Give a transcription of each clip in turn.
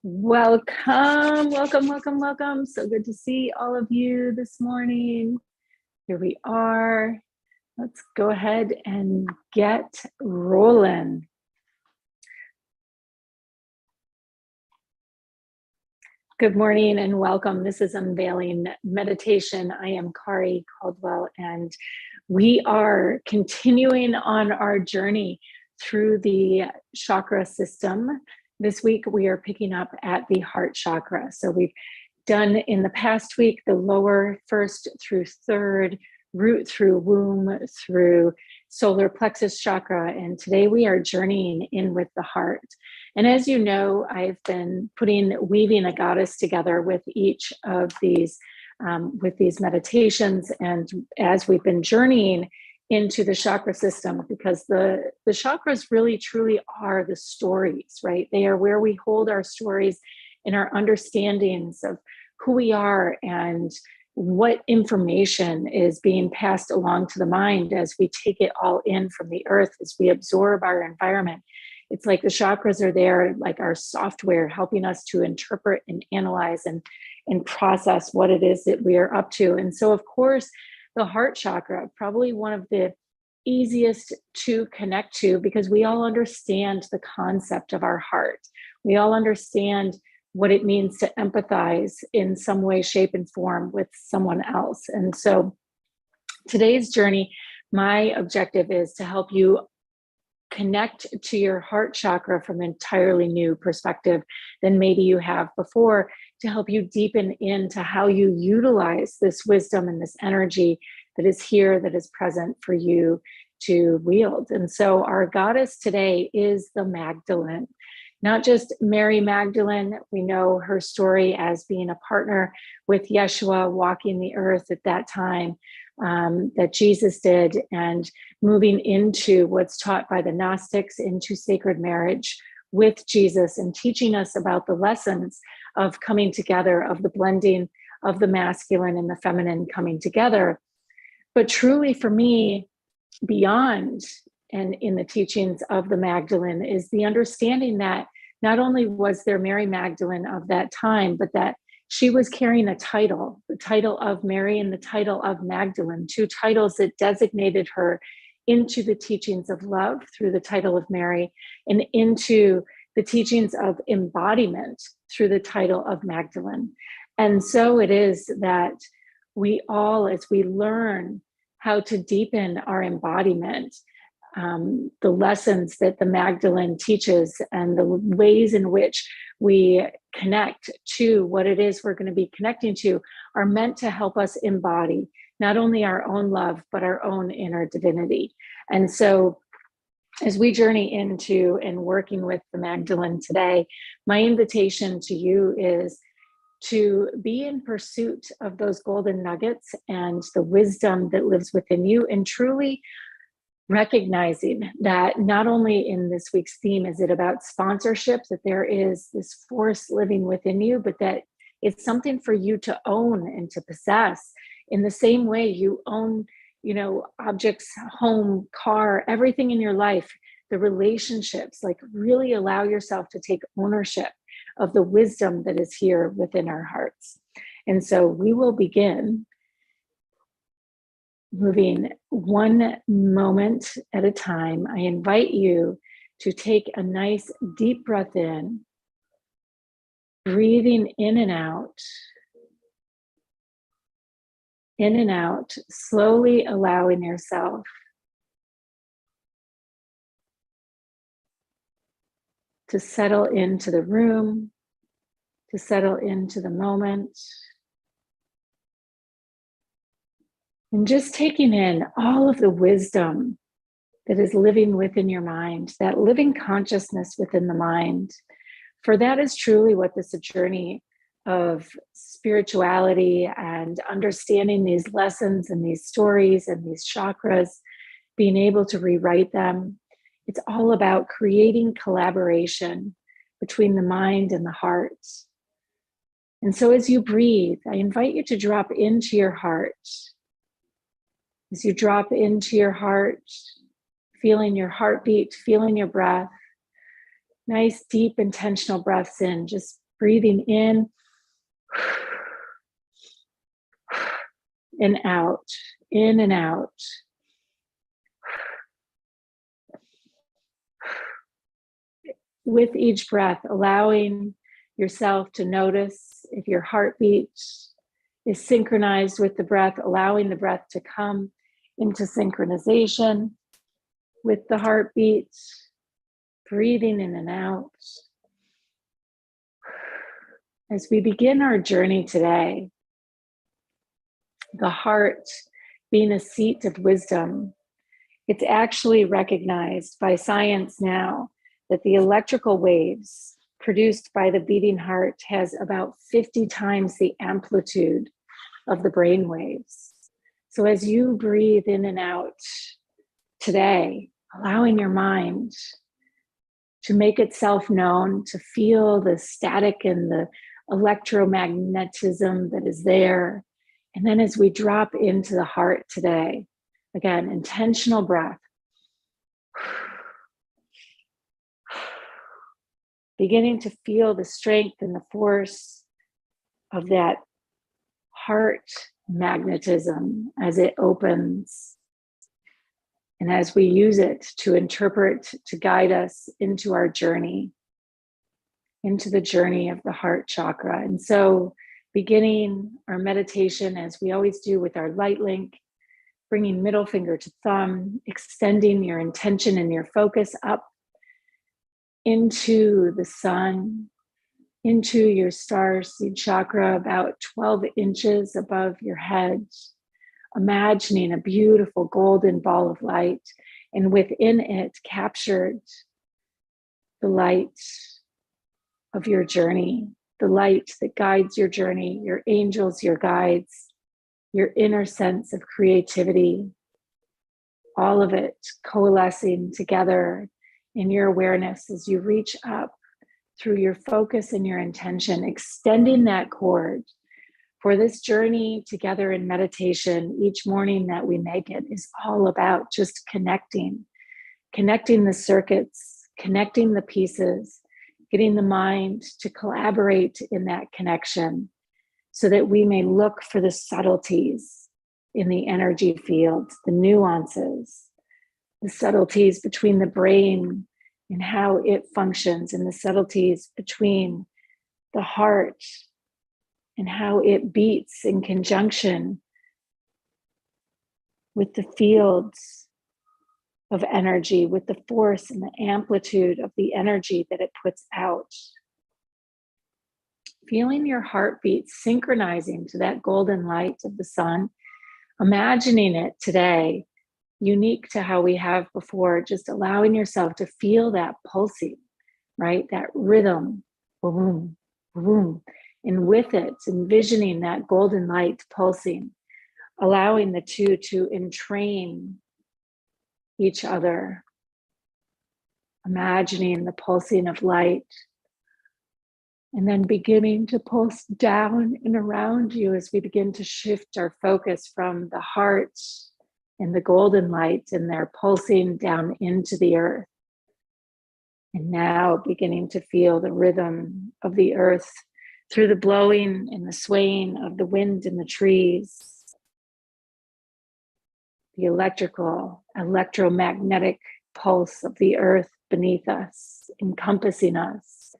Welcome, welcome, welcome, welcome. So good to see all of you this morning. Here we are. Let's go ahead and get rolling. Good morning and welcome. This is Unveiling Meditation. I am Kari Caldwell, and we are continuing on our journey through the chakra system. This week, we are picking up at the heart chakra. So we've done in the past week, the lower first through third, root through womb, through solar plexus chakra. And today we are journeying in with the heart. And as you know, I've been weaving a goddess together with each of these, with these meditations. And as we've been journeying into the chakra system, because the chakras really truly are the stories, right? They are where we hold our stories and our understandings of who we are and what information is being passed along to the mind as we take it all in from the earth, as we absorb our environment. It's like the chakras are there, like our software, helping us to interpret and analyze and process what it is that we are up to. And so, of course, the heart chakra, probably one of the easiest to connect to, because we all understand the concept of our heart. We all understand what it means to empathize in some way, shape, and form with someone else. And so today's journey, my objective is to help you connect to your heart chakra from an entirely new perspective than maybe you have before, to help you deepen into how you utilize this wisdom and this energy that is here, that is present for you to wield. And so our goddess today is the Magdalene, not just Mary Magdalene. We know her story as being a partner with Yeshua, walking the earth at that time that Jesus did, and moving into what's taught by the Gnostics, into sacred marriage with Jesus, and teaching us about the lessons of coming together, of the blending of the masculine and the feminine coming together. But truly for me, beyond and in the teachings of the Magdalene is the understanding that not only was there Mary Magdalene of that time, but that she was carrying a title, the title of Mary and the title of Magdalene, two titles that designated her into the teachings of love through the title of Mary, and into the teachings of embodiment through the title of Magdalene. And so it is that we all, as we learn how to deepen our embodiment, the lessons that the Magdalene teaches and the ways in which we connect to what it is we're going to be connecting to are meant to help us embody not only our own love, but our own inner divinity. And so as we journey into and working with the Magdalene today, my invitation to you is to be in pursuit of those golden nuggets and the wisdom that lives within you, and truly recognizing that not only in this week's theme is it about sponsorship, that there is this force living within you, but that it's something for you to own and to possess in the same way you own, objects, home, car, everything in your life, the relationships. Like, really allow yourself to take ownership of the wisdom that is here within our hearts. And so we will begin moving one moment at a time. I invite you to take a nice deep breath in, breathing in and out, slowly allowing yourself to settle into the room, to settle into the moment. And just taking in all of the wisdom that is living within your mind, that living consciousness within the mind. For that is truly what this journey of spirituality and understanding these lessons and these stories and these chakras, being able to rewrite them. It's all about creating collaboration between the mind and the heart. And so as you breathe, I invite you to drop into your heart. As you drop into your heart, feeling your heartbeat, feeling your breath, nice, deep, intentional breaths in, just breathing in and out, in and out. With each breath, allowing yourself to notice if your heartbeat is synchronized with the breath, allowing the breath to come into synchronization with the heartbeat, breathing in and out. As we begin our journey today, the heart being a seat of wisdom, it's actually recognized by science now that the electrical waves produced by the beating heart has about 50 times the amplitude of the brain waves. So as you breathe in and out today, allowing your mind to make itself known, to feel the static and the electromagnetism that is there. And then as we drop into the heart today, again, intentional breath. Beginning to feel the strength and the force of that heart magnetism as it opens and as we use it to interpret, to guide us into our journey, into the journey of the heart chakra. And so beginning our meditation as we always do with our light link, bringing middle finger to thumb, extending your intention and your focus up into the sun, into your star seed chakra, about 12 inches above your head, imagining a beautiful golden ball of light, and within it captured the light of your journey, the light that guides your journey, your angels, your guides, your inner sense of creativity, all of it coalescing together in your awareness as you reach up through your focus and your intention, extending that cord for this journey together in meditation. Each morning that we make it is all about just connecting the circuits, connecting the pieces, getting the mind to collaborate in that connection so that we may look for the subtleties in the energy field, the nuances, the subtleties between the brain and how it functions, and the subtleties between the heart and how it beats in conjunction with the fields of energy, with the force and the amplitude of the energy that it puts out. Feeling your heartbeat synchronizing to that golden light of the sun, imagining it today unique to how we have before, just allowing yourself to feel that pulsing, right? That rhythm, boom, boom. And with it, envisioning that golden light pulsing, allowing the two to entrain each other, imagining the pulsing of light, and then beginning to pulse down and around you as we begin to shift our focus from the heart and the golden light, and they're pulsing down into the earth. And now beginning to feel the rhythm of the earth through the blowing and the swaying of the wind in the trees, the electromagnetic pulse of the earth beneath us, encompassing us.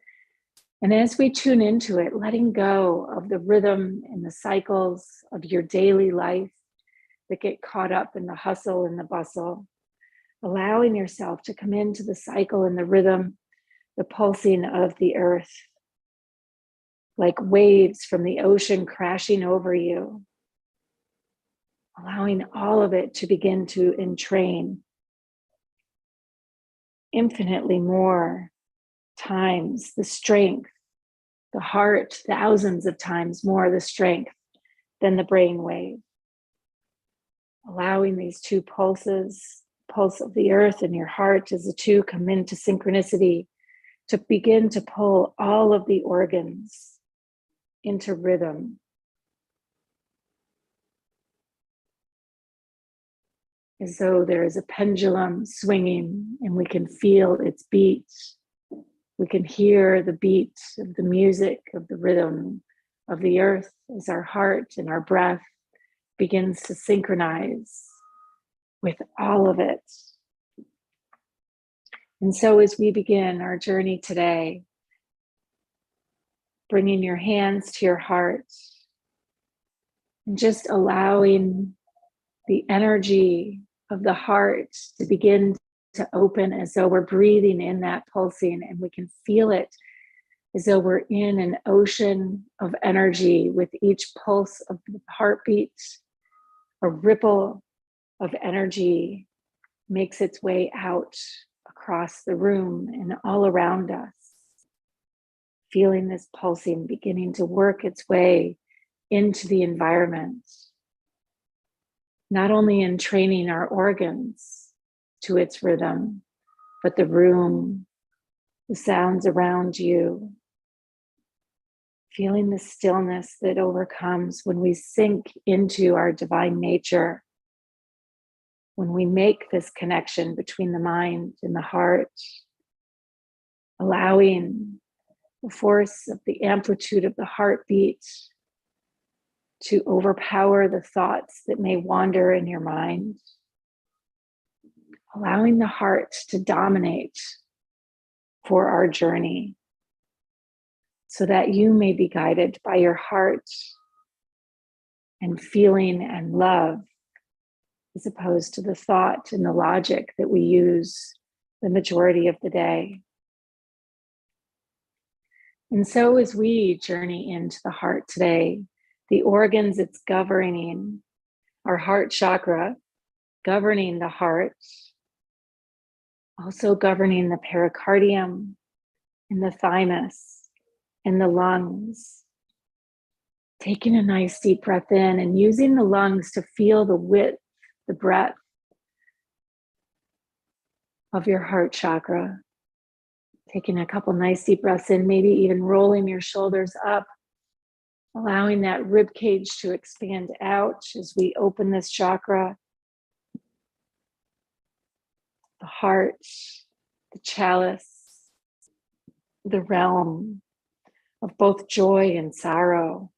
And as we tune into it, letting go of the rhythm and the cycles of your daily life that get caught up in the hustle and the bustle, allowing yourself to come into the cycle and the rhythm, the pulsing of the earth, like waves from the ocean crashing over you, allowing all of it to begin to entrain infinitely more times the strength, the heart, thousands of times more the strength than the brain wave. Allowing these two pulses, pulse of the earth and your heart, as the two come into synchronicity, to begin to pull all of the organs into rhythm. As though there is a pendulum swinging and we can feel its beat We can hear the beat of the music, of the rhythm of the earth as our heart and our breath begins to synchronize with all of it. And so as we begin our journey today, bringing your hands to your heart and just allowing the energy of the heart to begin to open as though we're breathing in that pulsing, and we can feel it as though we're in an ocean of energy with each pulse of the heartbeat. A ripple of energy makes its way out across the room and all around us. Feeling this pulsing beginning to work its way into the environment, not only in training our organs to its rhythm, but the room, the sounds around you, feeling the stillness that overcomes when we sink into our divine nature, when we make this connection between the mind and the heart, allowing the force of the amplitude of the heartbeat to overpower the thoughts that may wander in your mind, allowing the heart to dominate for our journey so that you may be guided by your heart and feeling and love, as opposed to the thought and the logic that we use the majority of the day. And so as we journey into the heart today, the organs it's governing, our heart chakra, governing the heart, also governing the pericardium and the thymus and the lungs. Taking a nice deep breath in and using the lungs to feel the width, the breadth of your heart chakra. Taking a couple nice deep breaths in, maybe even rolling your shoulders up, allowing that rib cage to expand out as we open this chakra. The heart, the chalice, the realm of both joy and sorrow,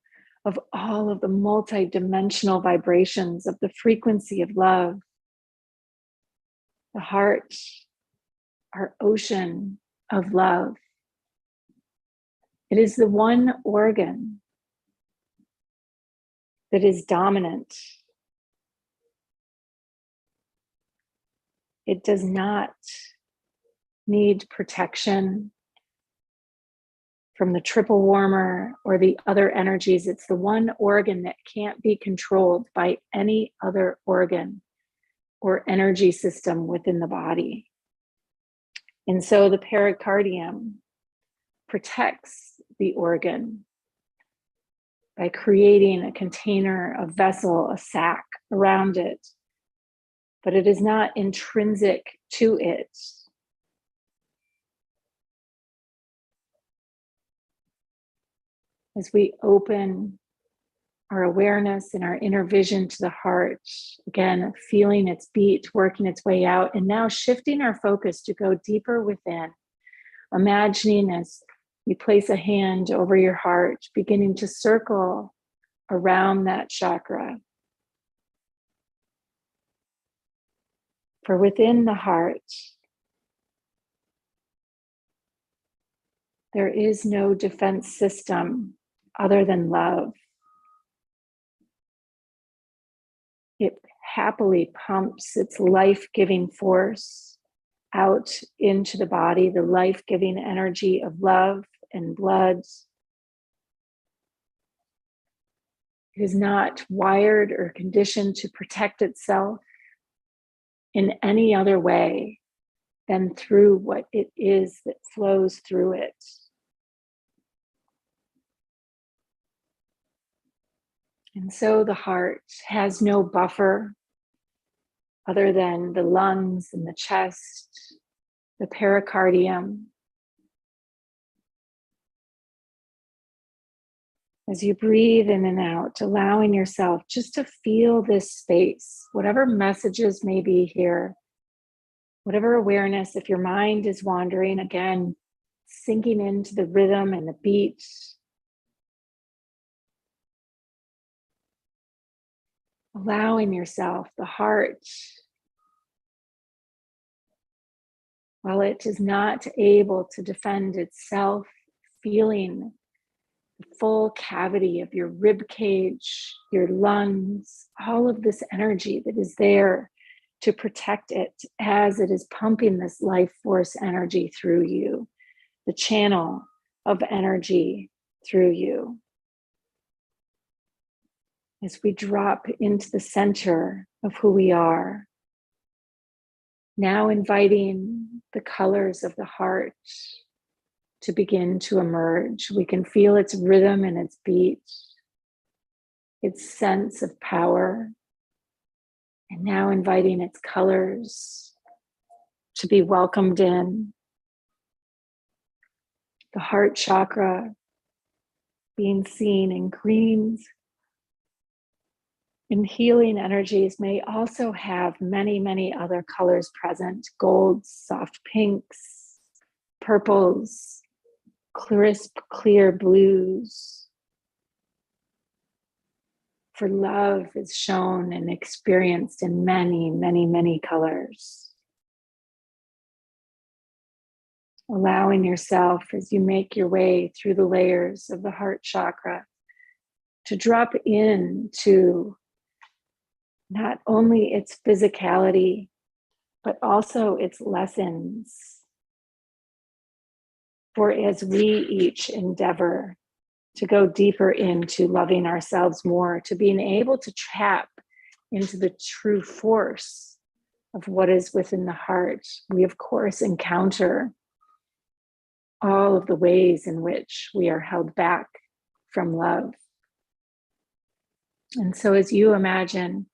of all of the multi-dimensional vibrations of the frequency of love. The heart, our ocean of love. It is the one organ that is dominant. It does not need protection from the triple warmer or the other energies. It's the one organ that can't be controlled by any other organ or energy system within the body. And so the pericardium protects the organ by creating a container, a vessel, a sac around it, but it is not intrinsic to it. As we open our awareness and our inner vision to the heart, again, feeling its beat, working its way out, and now shifting our focus to go deeper within, imagining as you place a hand over your heart, beginning to circle around that chakra. For within the heart, there is no defense system other than love. It happily pumps its life-giving force out into the body, the life-giving energy of love and blood. It is not wired or conditioned to protect itself in any other way than through what it is that flows through it. And so the heart has no buffer other than the lungs and the chest, the pericardium. As you breathe in and out, allowing yourself just to feel this space, whatever messages may be here, whatever awareness, if your mind is wandering, again, sinking into the rhythm and the beat. Allowing yourself, the heart, while it is not able to defend itself, feeling the full cavity of your rib cage, your lungs, all of this energy that is there to protect it as it is pumping this life force energy through you, the channel of energy through you. As we drop into the center of who we are, now inviting the colors of the heart to begin to emerge. We can feel its rhythm and its beat, its sense of power, and now inviting its colors to be welcomed in. The heart chakra being seen in greens. And healing energies may also have many, many other colors present: golds, soft pinks, purples, crisp, clear blues. For love is shown and experienced in many, many, many colors. Allowing yourself, as you make your way through the layers of the heart chakra, to drop into not only its physicality, but also its lessons. For as we each endeavor to go deeper into loving ourselves more, to being able to tap into the true force of what is within the heart, we of course encounter all of the ways in which we are held back from love. And so as you imagine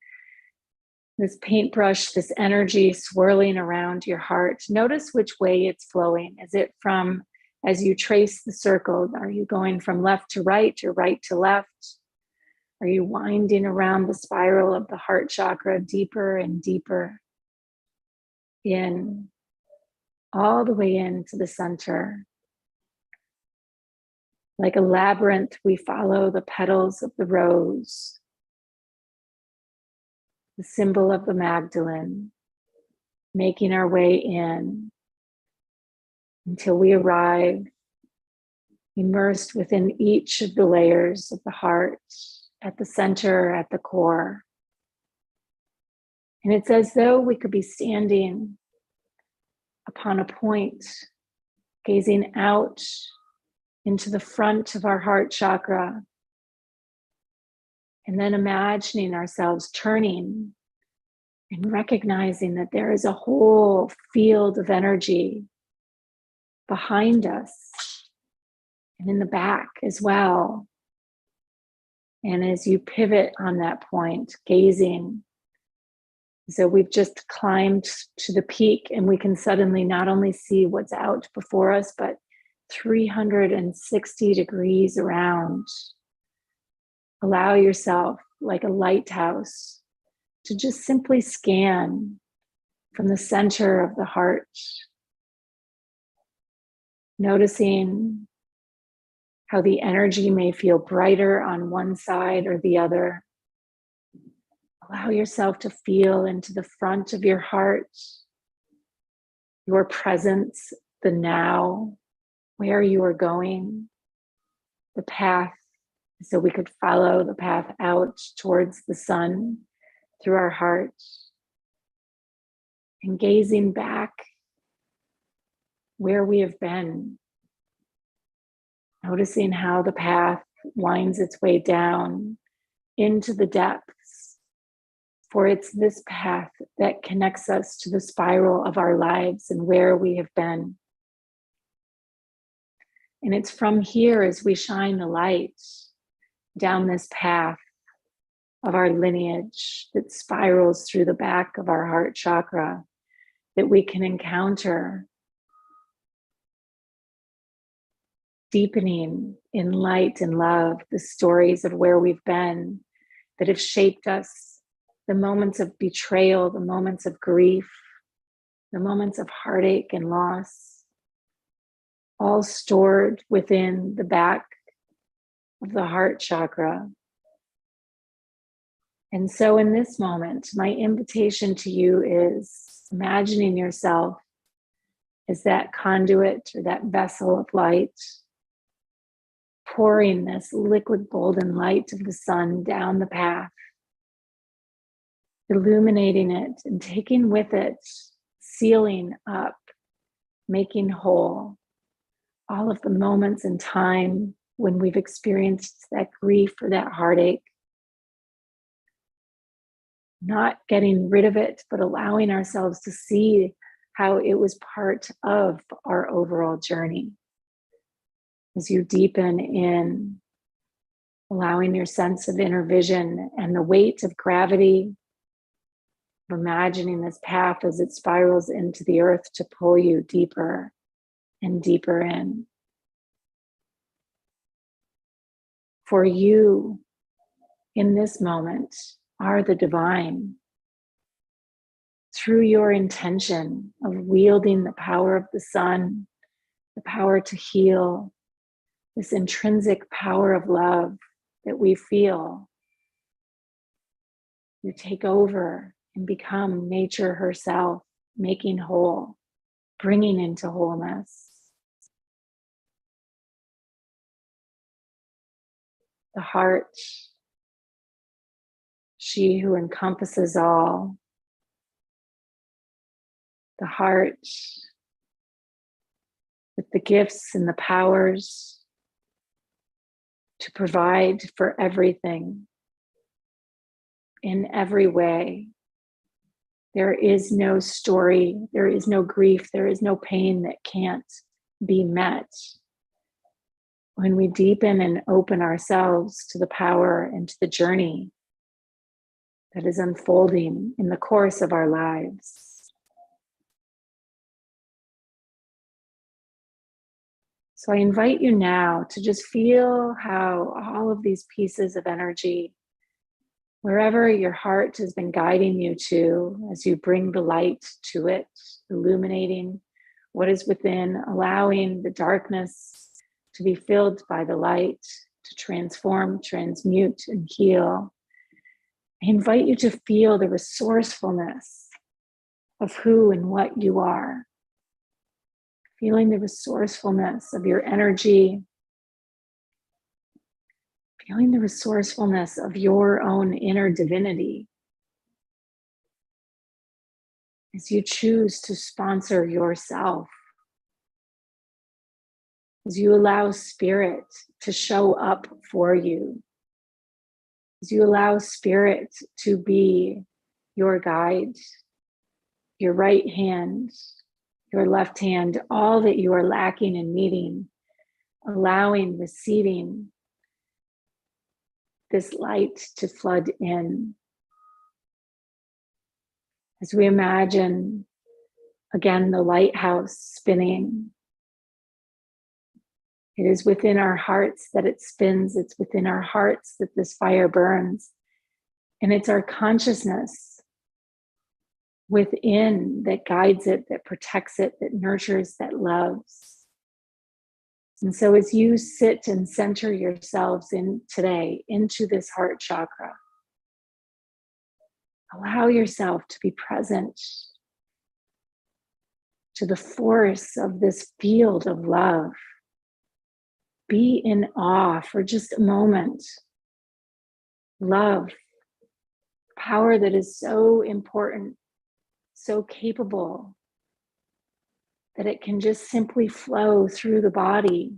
this paintbrush, this energy swirling around your heart, notice which way it's flowing. Is it from, as you trace the circle, are you going from left to right or right to left? Are you winding around the spiral of the heart chakra deeper and deeper in, all the way into the center? Like a labyrinth, we follow the petals of the rose, the symbol of the Magdalene, making our way in until we arrive immersed within each of the layers of the heart, at the center, at the core. And it's as though we could be standing upon a point, gazing out into the front of our heart chakra, and then imagining ourselves turning and recognizing that there is a whole field of energy behind us and in the back as well. And as you pivot on that point, gazing, so we've just climbed to the peak and we can suddenly not only see what's out before us, but 360 degrees around. Allow yourself, like a lighthouse, to just simply scan from the center of the heart, noticing how the energy may feel brighter on one side or the other. Allow yourself to feel into the front of your heart, your presence, the now, where you are going, the path. So we could follow the path out towards the sun through our heart, and gazing back where we have been, noticing how the path winds its way down into the depths. For it's this path that connects us to the spiral of our lives and where we have been. And it's from here, as we shine the light down this path of our lineage that spirals through the back of our heart chakra, that we can encounter deepening in light and love the stories of where we've been that have shaped us, the moments of betrayal, the moments of grief, the moments of heartache and loss, all stored within the back of the heart chakra. And so in this moment, my invitation to you is imagining yourself as that conduit or that vessel of light, pouring this liquid golden light of the sun down the path, illuminating it and taking with it, sealing up, making whole all of the moments in time when we've experienced that grief or that heartache. Not getting rid of it, but allowing ourselves to see how it was part of our overall journey. As you deepen in, allowing your sense of inner vision and the weight of gravity, imagining this path as it spirals into the earth to pull you deeper and deeper in. For you, in this moment, are the divine. Through your intention of wielding the power of the sun, the power to heal, this intrinsic power of love that we feel, you take over and become nature herself, making whole, bringing into wholeness. The heart, she who encompasses all. The heart with the gifts and the powers to provide for everything in every way. There is no story, there is no grief, there is no pain that can't be met when we deepen and open ourselves to the power and to the journey that is unfolding in the course of our lives. So I invite you now to just feel how all of these pieces of energy, wherever your heart has been guiding you to, as you bring the light to it, illuminating what is within, allowing the darkness to be filled by the light, to transform, transmute, and heal. I invite you to feel the resourcefulness of who and what you are. Feeling the resourcefulness of your energy, feeling the resourcefulness of your own inner divinity as you choose to sponsor yourself, as you allow spirit to show up for you, as you allow spirit to be your guide, your right hand, your left hand, all that you are lacking and needing, allowing, receiving this light to flood in. As we imagine, again, the lighthouse spinning. It is within our hearts that it spins. It's within our hearts that this fire burns. And it's our consciousness within that guides it, that protects it, that nurtures, that loves. And so as you sit and center yourselves in today into this heart chakra, allow yourself to be present to the force of this field of love. Be in awe for just a moment. Love, power that is so important, so capable, that it can just simply flow through the body.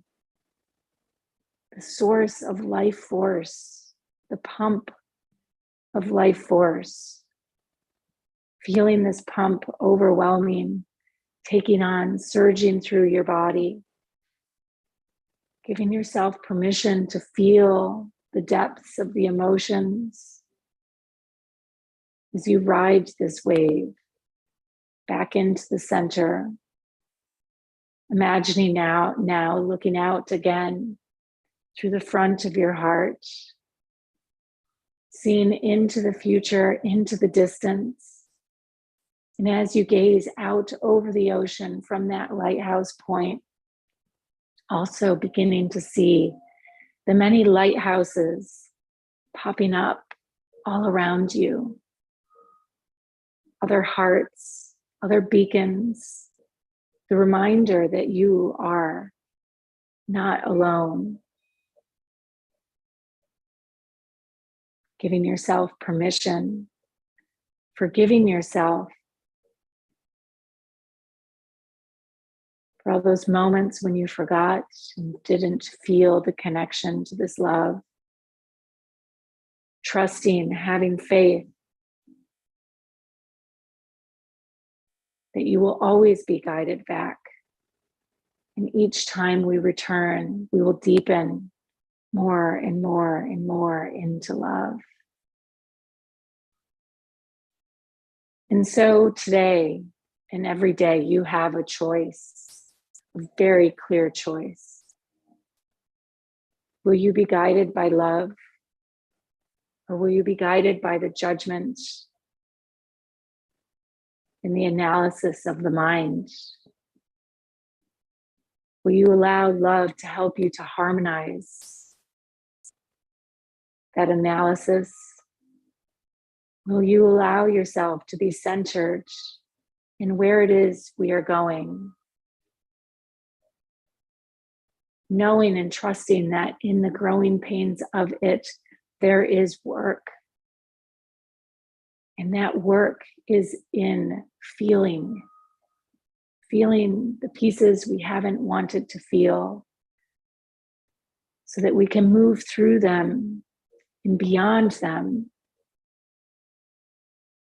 The source of life force, the pump of life force. Feeling this pump overwhelming, taking on, surging through your body. Giving yourself permission to feel the depths of the emotions as you ride this wave back into the center. Imagining now looking out again through the front of your heart, seeing into the future, into the distance. And as you gaze out over the ocean from that lighthouse point, Also beginning to see the many lighthouses popping up all around you, other hearts, other beacons, the reminder that you are not alone. Giving yourself permission, forgiving yourself for all those moments when you forgot and didn't feel the connection to this love. Trusting, having faith that you will always be guided back. And each time we return, we will deepen more and more and more into love. And so today and every day, you have a choice, a very clear choice. Will you be guided by love? Or will you be guided by the judgment and the analysis of the mind? Will you allow love to help you to harmonize that analysis? Will you allow yourself to be centered in where it is we are going? Knowing and trusting that in the growing pains of it, there is work. And that work is in feeling the pieces we haven't wanted to feel, so that we can move through them and beyond them,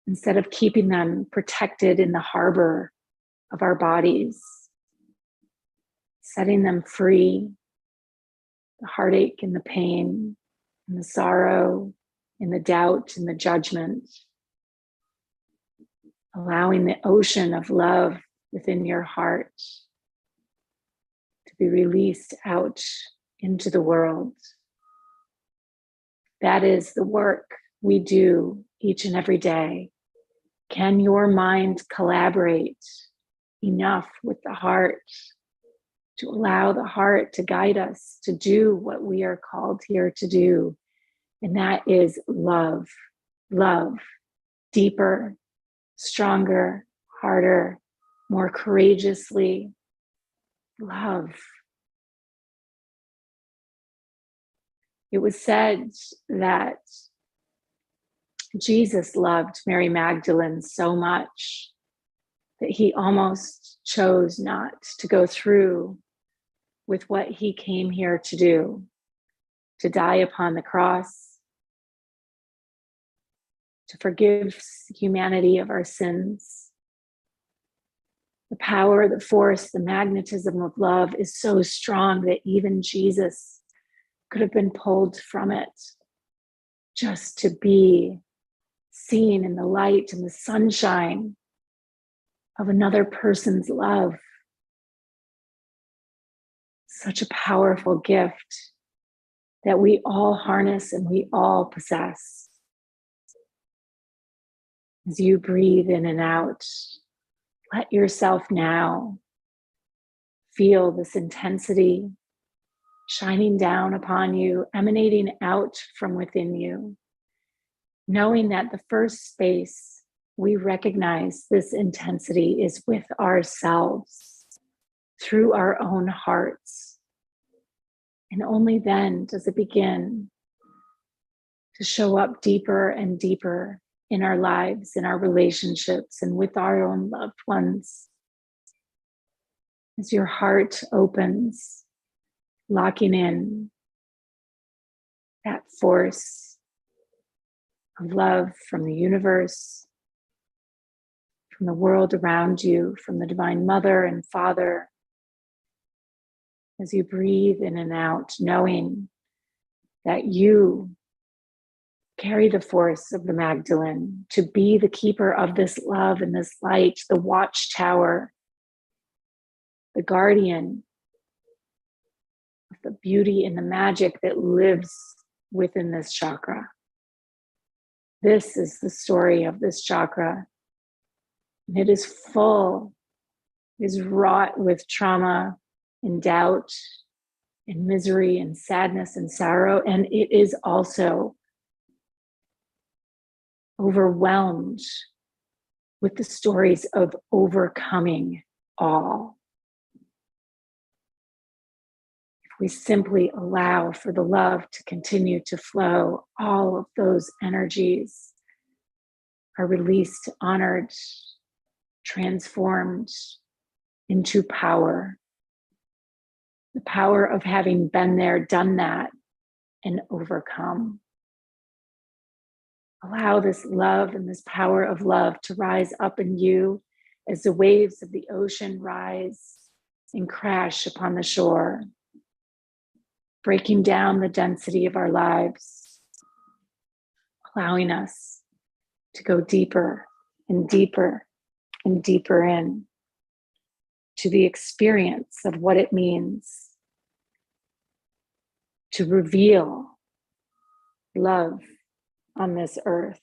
instead of keeping them protected in the harbor of our bodies, setting them free, the heartache and the pain and the sorrow and the doubt and the judgment, allowing the ocean of love within your heart to be released out into the world. That is the work we do each and every day. Can your mind collaborate enough with the heart to allow the heart to guide us to do what we are called here to do? And that is love. Love. Deeper, stronger, harder, more courageously. Love. It was said that Jesus loved Mary Magdalene so much that he almost chose not to go through with what he came here to do, to die upon the cross, to forgive humanity of our sins. The power, the force, the magnetism of love is so strong that even Jesus could have been pulled from it just to be seen in the light and the sunshine of another person's love. Such a powerful gift that we all harness and we all possess. As you breathe in and out, let yourself now feel this intensity shining down upon you, emanating out from within you, knowing that the first space we recognize this intensity is with ourselves, through our own hearts. And only then does it begin to show up deeper and deeper in our lives, in our relationships, and with our own loved ones. As your heart opens, locking in that force of love from the universe, from the world around you, from the Divine Mother and Father. As you breathe in and out, knowing that you carry the force of the Magdalene to be the keeper of this love and this light, the watchtower, the guardian of the beauty and the magic that lives within this chakra. This is the story of this chakra. And it is full, is wrought with trauma and doubt and misery and sadness and sorrow. And it is also overwhelmed with the stories of overcoming all. If we simply allow for the love to continue to flow, all of those energies are released, honored, transformed into power. The power of having been there, done that, and overcome. Allow this love and this power of love to rise up in you as the waves of the ocean rise and crash upon the shore, breaking down the density of our lives, allowing us to go deeper and deeper and deeper in to the experience of what it means to reveal love on this earth.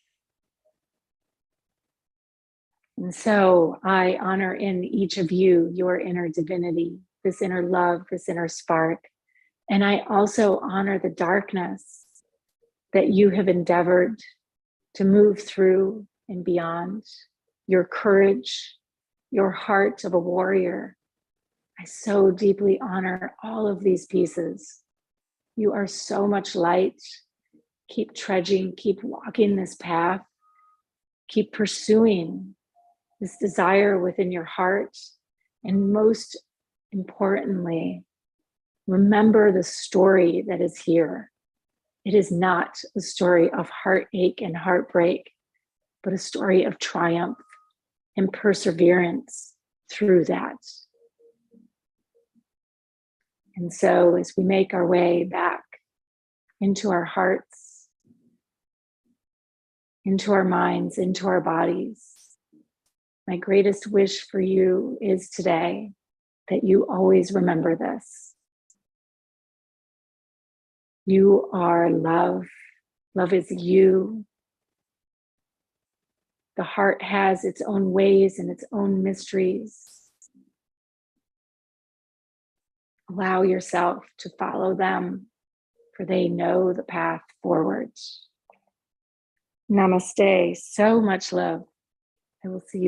And so I honor in each of you your inner divinity, this inner love, this inner spark. And I also honor the darkness that you have endeavored to move through and beyond, your courage, your heart of a warrior. I so deeply honor all of these pieces. You are so much light. Keep trudging, keep walking this path, keep pursuing this desire within your heart. And most importantly, remember the story that is here. It is not a story of heartache and heartbreak, but a story of triumph and perseverance through that. And so as we make our way back into our hearts, into our minds, into our bodies, my greatest wish for you is today that you always remember this. You are love. Love is you. The heart has its own ways and its own mysteries. Allow yourself to follow them, for they know the path forward. Namaste. So much love. I will see you.